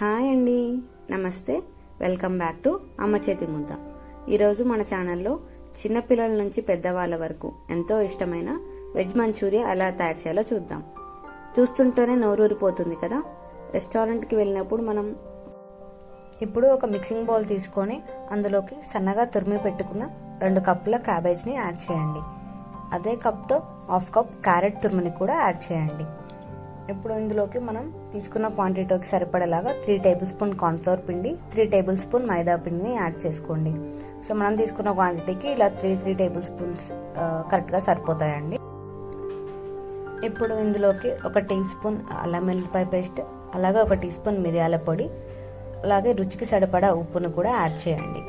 Hi అండి, నమస్తే. Welcome back to అమ్మ చేతి ముద్ద. ఈరోజు మన ఛానల్లో చిన్నపిల్లల నుంచి పెద్దవాళ్ళ వరకు ఎంతో ఇష్టమైన వెజ్ మంచూరియా ఎలా తయారు చేయాలో చూద్దాం. చూస్తుంటేనే నోరూరిపోతుంది కదా. రెస్టారెంట్కి వెళ్ళినప్పుడు మనం ఇప్పుడు ఒక మిక్సింగ్ బౌల్ తీసుకొని అందులోకి సన్నగా తురిమి పెట్టుకున్న 2 కప్పుల క్యాబేజ్ని యాడ్ చేయండి. అదే కప్తో 1/2 కప్ క్యారెట్ తురిమిని కూడా యాడ్ చేయండి. ఇప్పుడు ఇందులోకి మనం తీసుకున్న క్వాంటిటీకి సరిపడేలాగా 3 టేబుల్ స్పూన్ కార్న్ఫ్లోర్ పిండి, 3 టేబుల్ స్పూన్ మైదా పిండిని యాడ్ చేసుకోండి. సో మనం తీసుకున్న క్వాంటిటీకి ఇలా 3 టేబుల్ స్పూన్స్ కరెక్ట్గా సరిపోతాయండి. ఇప్పుడు ఇందులోకి 1 టీ స్పూన్ అల్లం వెల్లుల్లిపాయ పేస్ట్, అలాగే 1 టీ స్పూన్ మిరియాల పొడి, అలాగే రుచికి సరిపడా ఉప్పును కూడా యాడ్ చేయండి.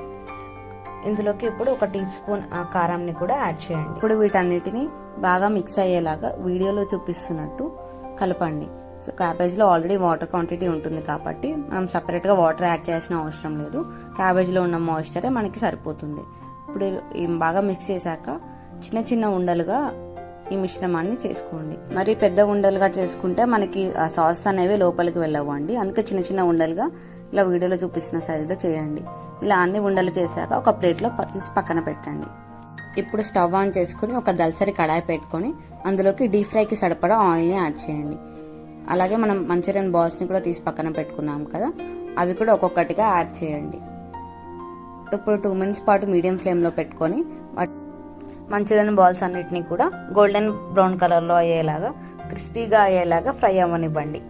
ఇందులోకి ఇప్పుడు 1 టీ స్పూన్ కారంని కూడా యాడ్ చేయండి. ఇప్పుడు వీటన్నిటిని బాగా మిక్స్ అయ్యేలాగా వీడియోలో చూపిస్తున్నట్టు కలపండి. సో క్యాబేజ్లో ఆల్రెడీ వాటర్ క్వాంటిటీ ఉంటుంది కాబట్టి మనం సపరేట్గా వాటర్ యాడ్ చేయాల్సిన అవసరం లేదు. క్యాబేజ్లో ఉన్న మాయిశ్చరే మనకి సరిపోతుంది. ఇప్పుడు బాగా మిక్స్ చేశాక చిన్న చిన్న ఉండలుగా ఈ మిశ్రమాన్ని చేసుకోండి. మరి పెద్ద ఉండలుగా చేసుకుంటే మనకి ఆ సాస్ అనేవి లోపలికి వెళ్ళవండి. అందుకే చిన్న చిన్న ఉండలుగా ఇలా వీడియోలో చూపిస్తున్న సైజులో చేయండి. ఇలా అన్ని ఉండలు చేశాక ఒక ప్లేట్లో తీసి పక్కన పెట్టండి. ఇప్పుడు స్టవ్ ఆన్ చేసుకుని ఒక దల్సరి కడాయి పెట్టుకొని అందులోకి డీప్ ఫ్రైకి సరిపడా ఆయిల్ని యాడ్ చేయండి. అలాగే మనం మంచూరియన్ బాల్స్ని కూడా తీసి పక్కన పెట్టుకున్నాం కదా, అవి కూడా ఒక్కొక్కటిగా యాడ్ చేయండి. ఇప్పుడు 2 మినిట్స్ పాటు మీడియం ఫ్లేమ్లో పెట్టుకొని మంచూరియన్ బాల్స్ అన్నిటినీ కూడా గోల్డెన్ బ్రౌన్ కలర్లో అయ్యేలాగా, క్రిస్పీగా అయ్యేలాగా ఫ్రై అవ్వనివ్వండి.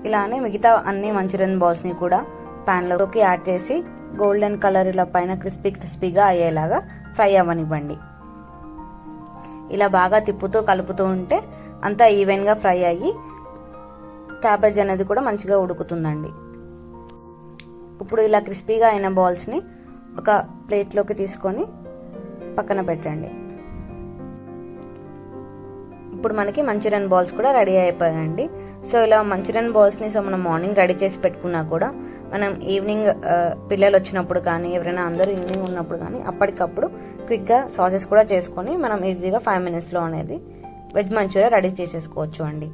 ఇలానే మిగతా అన్ని మంచూరియన్ బాల్స్ని కూడా ప్యాన్లోకి యాడ్ చేసి గోల్డెన్ కలర్ ఇలా పైన క్రిస్పీగా అయ్యేలాగా ఫ్రై అవ్వనివ్వండి. ఇలా బాగా తిప్పుతూ కలుపుతూ ఉంటే అంతా ఈవెన్గా ఫ్రై అయ్యి క్యాబేజ్ అనేది కూడా మంచిగా ఉడుకుతుందండి. ఇప్పుడు ఇలా క్రిస్పీగా అయిన బాల్స్ని ఒక ప్లేట్లోకి తీసుకొని పక్కన పెట్టండి. ఇప్పుడు మనకి మంచూరియన్ బాల్స్ కూడా రెడీ అయిపోయాయండి. సో ఇలా మంచూరియన్ బాల్స్ని మనం మార్నింగ్ రెడీ చేసి పెట్టుకున్నా కూడా మనం ఈవినింగ్ పిల్లలు వచ్చినప్పుడు కానీ ఎవరైనా అందరూ ఈవినింగ్ ఉన్నప్పుడు కానీ అప్పటికప్పుడు క్విక్గా సాసెస్ కూడా చేసుకొని మనం ఈజీగా 5 మినిట్స్లో అనేది వెజ్ మంచూరియా రెడీ చేసేసుకోవచ్చు అండి.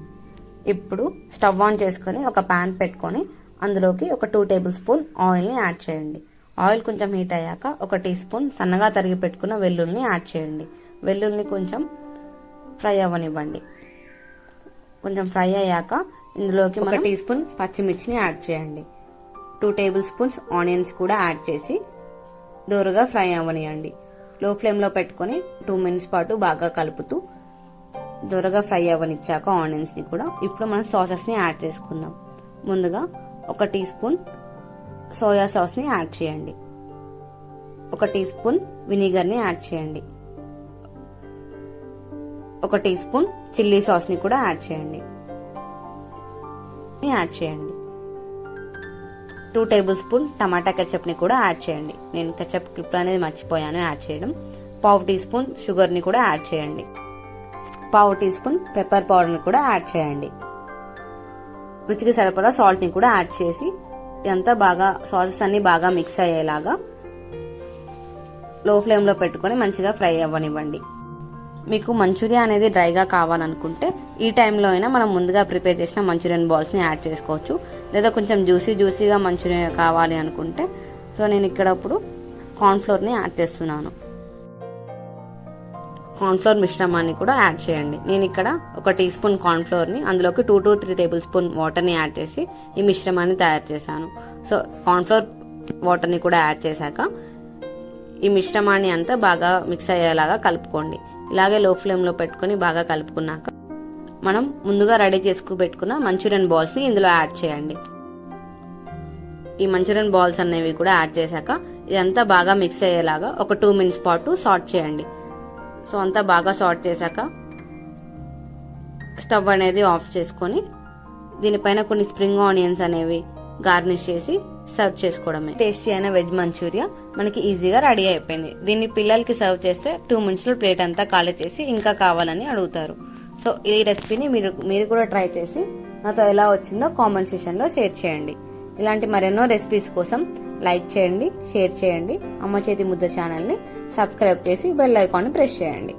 ఇప్పుడు స్టవ్ ఆన్ చేసుకొని ఒక ప్యాన్ పెట్టుకొని అందులోకి ఒక 2 టేబుల్ స్పూన్ ఆయిల్ని యాడ్ చేయండి. ఆయిల్ కొంచెం హీట్ అయ్యాక 1 టీ స్పూన్ సన్నగా తరిగి పెట్టుకున్న వెల్లుల్ని యాడ్ చేయండి. వెల్లుల్ని కొంచెం ఫ్రై అవ్వనివ్వండి. కొంచెం ఫ్రై అయ్యాక ఇందులోకి 1 టీ స్పూన్ పచ్చిమిర్చిని యాడ్ చేయండి. 2 టేబుల్ స్పూన్స్ ఆనియన్స్ కూడా యాడ్ చేసి దోరగా ఫ్రై అవ్వనియండి. లో ఫ్లేమ్లో పెట్టుకొని 2 మినిట్స్ పాటు బాగా కలుపుతూ దోరగా ఫ్రై అవ్వనిచ్చాక ఆనియన్స్ని కూడా ఇప్పుడు మనం సాసెస్ని యాడ్ చేసుకుందాం. ముందుగా 1 టీ స్పూన్ సోయా సాస్ని యాడ్ చేయండి. 1 టీ స్పూన్ వినిగర్ని యాడ్ చేయండి. 1 టీ స్పూన్ చిల్లీ సాస్ని కూడా యాడ్ చేయండి. 2 టేబుల్ స్పూన్ టమాటా కెచప్ని కూడా యాడ్ చేయండి. నేను కెచప్ క్లిప్ అనేది మర్చిపోయాను యాడ్ చేయడం. 1/2 టీ స్పూన్ షుగర్ని కూడా యాడ్ చేయండి. 1/2 టీ స్పూన్ పెప్పర్ పౌడర్ని కూడా యాడ్ చేయండి. రుచికి సరిపడా సాల్ట్ని కూడా యాడ్ చేసి ఇదంతా బాగా సాసెస్ అన్ని బాగా మిక్స్ అయ్యేలాగా లో ఫ్లేమ్లో పెట్టుకొని మంచిగా ఫ్రై అవ్వనివ్వండి. మీకు మంచూరియా అనేది డ్రైగా కావాలనుకుంటే ఈ టైంలో అయినా మనం ముందుగా ప్రిపేర్ చేసిన మంచూరియన్ బాల్స్ని యాడ్ చేసుకోవచ్చు. లేదా కొంచెం జ్యూసీగా మంచూరియా కావాలి అనుకుంటే సో నేను ఇక్కడ ఇప్పుడు కార్న్ఫ్లోర్ని యాడ్ చేస్తున్నాను. కార్న్ఫ్లోర్ మిశ్రమాన్ని కూడా యాడ్ చేయండి. నేను ఇక్కడ 1 టీ స్పూన్ కార్న్ఫ్లోర్ని అందులోకి 2 to 3 టేబుల్ స్పూన్ వాటర్ని యాడ్ చేసి ఈ మిశ్రమాన్ని తయారు చేశాను. సో కార్న్ఫ్లోర్ వాటర్ని కూడా యాడ్ చేశాక ఈ మిశ్రమాన్ని అంతా బాగా మిక్స్ అయ్యేలాగా కలుపుకోండి. ఇలాగే లో ఫ్లేమ్లో పెట్టుకొని బాగా కలుపుకున్నాక మనం ముందుగా రెడీ చేసుకు పెట్టుకున్న మంచూరియన్ బాల్స్ని ఇందులో యాడ్ చేయండి. ఈ మంచూరియన్ బాల్స్ అనేవి కూడా యాడ్ చేశాక ఇదంతా బాగా మిక్స్ అయ్యేలాగా ఒక 2 మినిట్స్ పాటు సాట్ చేయండి. సో అంతా బాగా సాట్ చేశాక స్టవ్ అనేది ఆఫ్ చేసుకొని దీనిపైన కొన్ని స్ప్రింగ్ ఆనియన్స్ అనేవి గార్నిష్ చేసి సర్వ్ చేసుకోవడమే. టేస్టీ అయిన వెజ్ మంచూరియా మనకి ఈజీగా రెడీ అయిపోయింది. దీన్ని పిల్లలకి సర్వ్ చేస్తే 2 మినిట్స్లో ప్లేట్ అంతా ఖాళీ చేసి ఇంకా కావాలని అడుగుతారు. సో ఈ రెసిపీని మీరు కూడా ట్రై చేసి నాతో ఎలా వచ్చిందో కామెంట్ సెక్షన్లో షేర్ చేయండి. ఇలాంటి మరెన్నో రెసిపీస్ కోసం లైక్ చేయండి, షేర్ చేయండి. అమ్మ చేతి ముద్ద ఛానల్ని సబ్స్క్రైబ్ చేసి బెల్ ఐకాన్ని ప్రెస్ చేయండి.